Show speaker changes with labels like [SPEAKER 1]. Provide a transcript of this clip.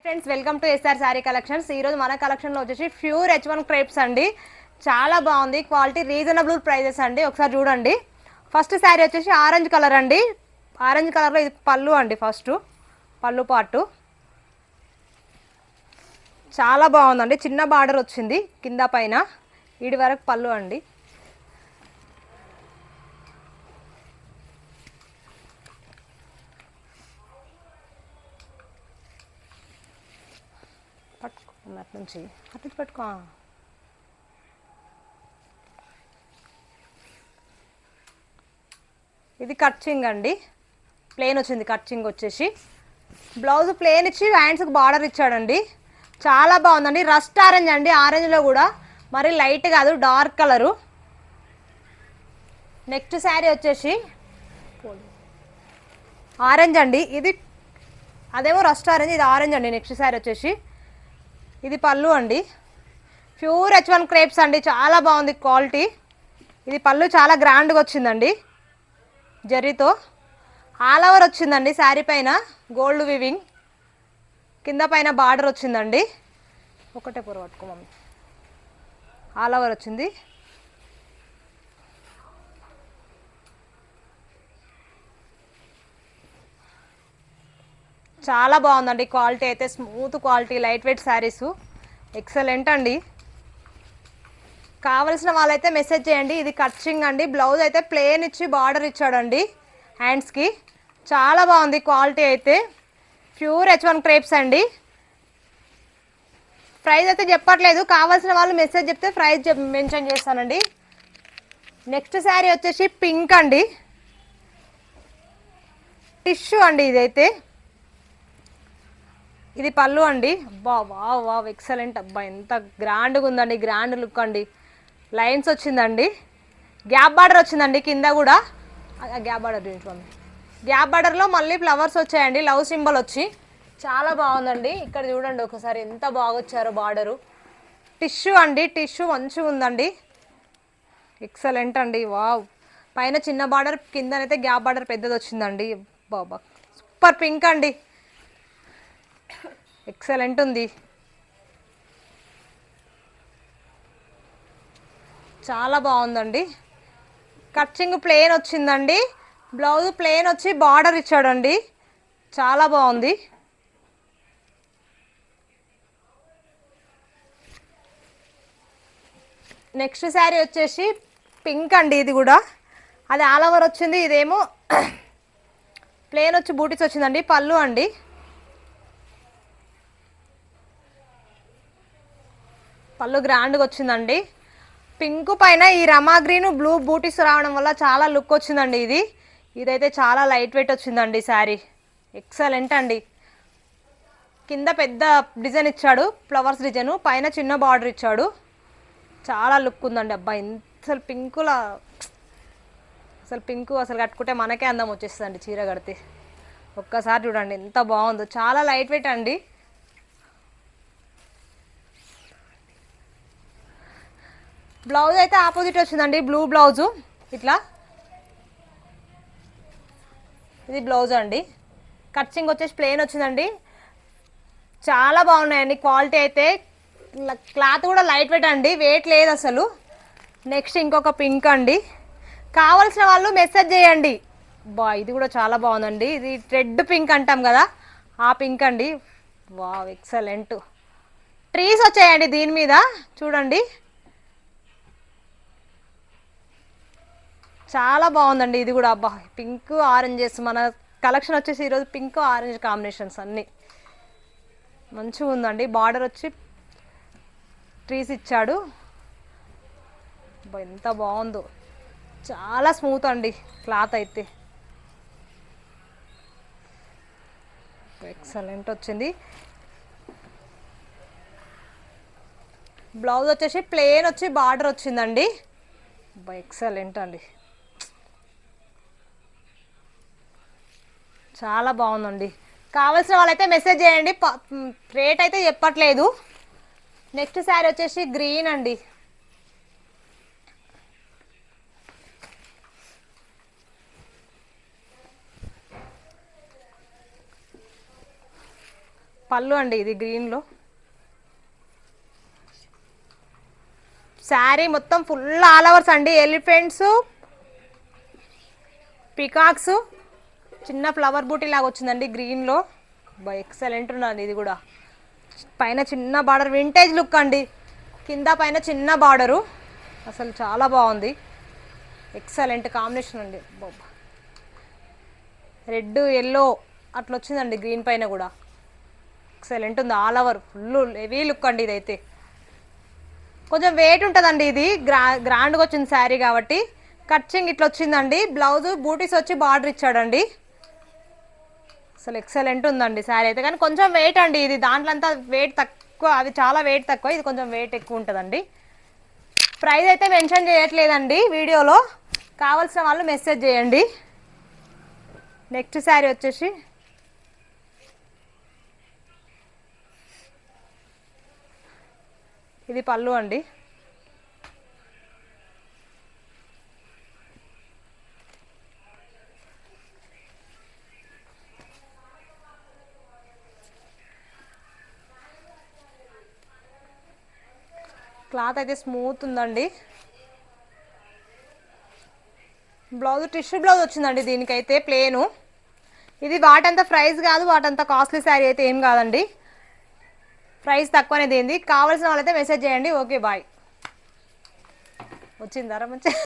[SPEAKER 1] Friends welcome to SR sari collections. ఈరోజు మన కలెక్షన్లో వచ్చేసి ప్యూర్ H1 క్రేప్స్ అండి. చాలా బాగుంది, క్వాలిటీ రీజనబుల్ ప్రైజెస్ అండి. ఒకసారి చూడండి. ఫస్ట్ శారీ వచ్చేసి ఆరెంజ్ కలర్ అండి. ఆరెంజ్ కలర్లో ఇది పళ్ళు అండి. ఫస్ట్ పళ్ళు పార్టు చాలా బాగుందండి. చిన్న బార్డర్ వచ్చింది కింద పైన, ఈడి వరకు పళ్ళు అండి. పట్టుకో అటు నుంచి పట్టుకో. ఇది కట్చింగ్ అండి, ప్లేన్ వచ్చింది. కట్చింగ్ వచ్చేసి బ్లౌజ్ ప్లేన్ ఇచ్చి హ్యాండ్స్కి బార్డర్ ఇచ్చాడండి. చాలా బాగుందండి. రస్ట్ ఆరెంజ్ అండి. ఆరెంజ్లో కూడా మరి లైట్ కాదు, డార్క్ కలరు. నెక్స్ట్ శారీ వచ్చేసి ఆరెంజ్ అండి. ఇది అదేమో రస్ట్ ఆరెంజ్, ఇది ఆరెంజ్ అండి. నెక్స్ట్ శారీ వచ్చేసి ఇది పళ్ళు అండి. ప్యూర్ H1 క్రేప్స్ అండి. చాలా బాగుంది క్వాలిటీ. ఇది పళ్ళు చాలా గ్రాండ్గా వచ్చిందండి. జరీతో ఆల్ ఓవర్ వచ్చిందండి. శారీ పైన గోల్డ్ వివింగ్, కింద పైన బార్డర్ వచ్చిందండి. ఒకటే పొర పట్టుకో మమ్మీ. ఆల్ ఓవర్ వచ్చింది. చాలా బాగుందండి క్వాలిటీ అయితే. Smooth quality, light weight saris excellent అండి. కావలసిన వాళ్ళైతే మెసేజ్ చేయండి. ఇది కట్చింగ్ అండి. బ్లౌజ్ అయితే ప్లేన్ ఇచ్చి బార్డర్ ఇచ్చాడండి హ్యాండ్స్కి. చాలా బాగుంది క్వాలిటీ అయితే. ప్యూర్ H1 క్రేప్స్ అండి. ప్రైస్ అయితే చెప్పట్లేదు, కావాల్సిన వాళ్ళు మెసేజ్ చెప్తే ప్రైస్ మెన్షన్ చేస్తానండి. నెక్స్ట్ శారీ వచ్చేసి పింక్ అండి. టిష్యూ అండి ఇదైతే. ఇది పళ్ళు అండి. అబ్బా వావ్ వావ్ ఎక్సలెంట్. అబ్బా ఎంత గ్రాండ్గా ఉందండి. గ్రాండ్ లుక్ అండి. లైన్స్ వచ్చిందండి. గ్యాప్ బార్డర్ వచ్చిందండి కింద కూడా. గ్యాప్ బార్డర్ చూడండి. గ్యాప్ బార్డర్లో మళ్ళీ ఫ్లవర్స్ వచ్చాయండి, లవ్ సింబల్ వచ్చి. చాలా బాగుందండి. ఇక్కడ చూడండి ఒకసారి ఎంత బాగా వచ్చారో బార్డరు. టిష్యూ అండి. టిష్యూ మంచిగా ఉందండి. ఎక్సలెంట్ అండి. వావ్. పైన చిన్న బార్డర్, కిందనైతే గ్యాప్ బార్డర్ పెద్దది వచ్చిందండి. బాబా సూపర్ పింక్ అండి. ఎక్సలెంట్ ఉంది. చాలా బాగుందండి. కట్చింగ్ ప్లేన్ వచ్చిందండి. బ్లౌజ్ ప్లేన్ వచ్చి బార్డర్ ఇచ్చాడండి. చాలా బాగుంది. నెక్స్ట్ శారీ వచ్చేసి పింక్ అండి. ఇది కూడా అది ఆల్ ఓవర్ వచ్చింది. ఇదేమో ప్లేన్ వచ్చి బూటీస్ వచ్చిందండి. పళ్ళు అండి. పళ్ళు గ్రాండ్గా వచ్చిందండి. పింక్ పైన ఈ రమా గ్రీన్ బ్లూ బూటీస్ రావడం వల్ల చాలా లుక్ వచ్చిందండి. ఇదైతే చాలా లైట్ వెయిట్ వచ్చిందండి శారీ. ఎక్సలెంట్ అండి. కింద పెద్ద డిజైన్ ఇచ్చాడు, ఫ్లవర్స్ డిజైన్. పైన చిన్న బార్డర్ ఇచ్చాడు. చాలా లుక్ ఉందండి. అబ్బా అసలు పింకులా, అసలు పింకు అసలు కట్టుకుంటే మనకే అందం వచ్చేస్తుందండి చీర కడితే. ఒక్కసారి చూడండి ఎంత బాగుందో. చాలా లైట్ వెయిట్ అండి. బ్లౌజ్ అయితే ఆపోజిట్ వచ్చిందండి. బ్లూ బ్లౌజు ఇట్లా. ఇది బ్లౌజ్ అండి. కట్చింగ్ వచ్చేసి ప్లేన్ వచ్చిందండి. చాలా బాగున్నాయండి క్వాలిటీ అయితే. క్లాత్ కూడా లైట్ వెయిట్ అండి, వెయిట్ లేదు అసలు. నెక్స్ట్ ఇంకొక పింక్ అండి. కావాల్సిన వాళ్ళు మెసేజ్ చేయండి. బా ఇది కూడా చాలా బాగుందండి. ఇది రెడ్ పింక్ అంటాం కదా, ఆ పింక్ అండి. Wow excellent. ట్రీస్ వచ్చాయండి దీని మీద చూడండి. చాలా బాగుందండి ఇది కూడా. అబ్బా పింక్ ఆరెంజెస్ మన కలెక్షన్ వచ్చేసి ఈరోజు పింక్ ఆరెంజ్ కాంబినేషన్స్ అన్నీ మంచిగా ఉందండి. బార్డర్ వచ్చి ట్రీస్ ఇచ్చాడు. అబ్బా ఎంత బాగుందో. చాలా స్మూత్ అండి క్లాత్ అయితే. ఎక్సలెంట్ వచ్చింది. బ్లౌజ్ వచ్చేసి ప్లేన్ వచ్చి బార్డర్ వచ్చిందండి. అబ్బా ఎక్సలెంట్ అండి. చాలా బాగుందండి. కావాల్సిన వాళ్ళైతే మెసేజ్ చేయండి. రేట్ అయితే చెప్పట్లేదు. నెక్స్ట్ శారీ వచ్చేసి గ్రీన్ అండి. పళ్ళు అండి ఇది గ్రీన్లో. శారీ మొత్తం ఫుల్ ఆల్ ఓవర్స్ అండి. ఎలిఫెంట్స్, పికాక్స్, చిన్న ఫ్లవర్ బూటీ లాగా వచ్చిందండి గ్రీన్లో. ఎక్సలెంట్ ఉందండి ఇది కూడా. పైన చిన్న బార్డర్, వింటేజ్ లుక్ అండి. కింద పైన చిన్న బార్డరు, అసలు చాలా బాగుంది. ఎక్సలెంట్ కాంబినేషన్ అండి. రెడ్ ఎల్లో అట్లా వచ్చిందండి గ్రీన్ పైన కూడా. ఎక్సలెంట్ ఉంది. All over full heavy look అండి ఇదైతే. కొంచెం వెయిట్ ఉంటుందండి ఇది. గ్రాండ్గా వచ్చింది శారీ కాబట్టి. కట్చింగ్ ఇట్లా వచ్చిందండి. బ్లౌజ్ బూటీస్ వచ్చి బార్డర్ ఇచ్చాడండి. అసలు ఎక్సలెంట్ ఉందండి శారీ అయితే. కానీ కొంచెం వెయిట్ అండి ఇది. దాంట్లో అంతా వెయిట్ తక్కువ, అది చాలా వెయిట్ తక్కువ, ఇది కొంచెం వెయిట్ ఎక్కువ ఉంటుందండి. ప్రైస్ అయితే మెన్షన్ చేయట్లేదండి వీడియోలో. కావాల్సిన వాళ్ళు మెసేజ్ చేయండి. నెక్స్ట్ శారీ వచ్చేసి ఇది పళ్ళు అండి. క్లాత్ అయితే స్మూత్ ఉందండి. బ్లౌజ్ టిష్యూ బ్లౌజ్ వచ్చిందండి దీనికైతే ప్లేను. ఇది వాటంతా ప్రైస్ కాదు, వాటంతా కాస్ట్లీ శారీ అయితే ఏం కాదండి. ప్రైస్ తక్కువనే దీనిది. కావాల్సిన వాళ్ళైతే మెసేజ్ చేయండి. Okay bye. వచ్చిందారా మంచి